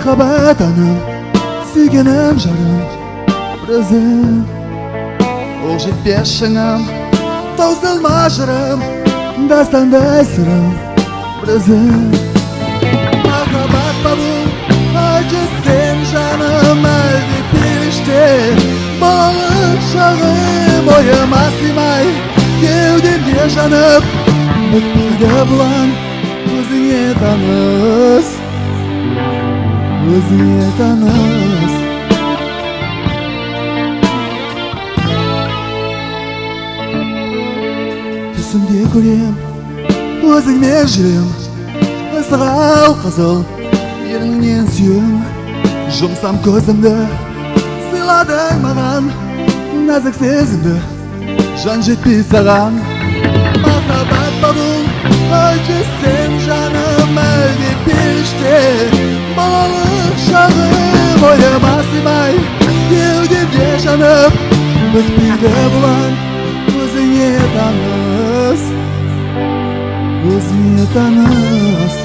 Махаббат анам, сүйгенім жарым бір өзің. Ол жетпес шыңым, таусылма жырым, дастандай сырым бір өзің. Махаббат па бұл, айтшы сен жаным, әлде періште. Балалық шағым ойыма сыймай, кеудемде жанып, бітпейді бұлан. Өзіңе таныс, өзіңе таныс. Түсімде көрем, өзіңмен жүрем, ысырау қызыл еріңнен сүйем. Жұмсам көзімді, сыйладың маған нәзік сезімді, жан жетпей саған. Махаббат па бұл, айтшы сен жаным, әлде періште. Балалық шағым ойыма сыймай, кеудемде жанып, бітпейді бұлан. Өзіңе таныс, өзіңе таныс.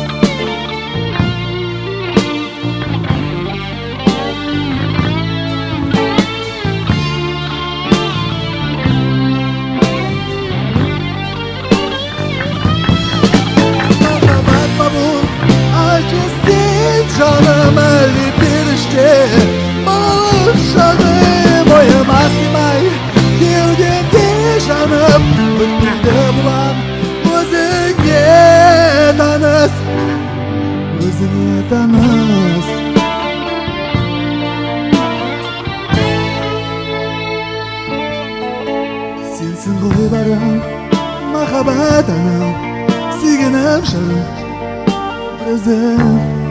Canım әлде періште. Балалық шағым ойыма сыймай, кеудемде жанып, бітпейді бұлан. Өзіңе таныс, өзіңе таныс. Сенсің ғой барым, махаббат анам, сүйгенім жарым бір өзің.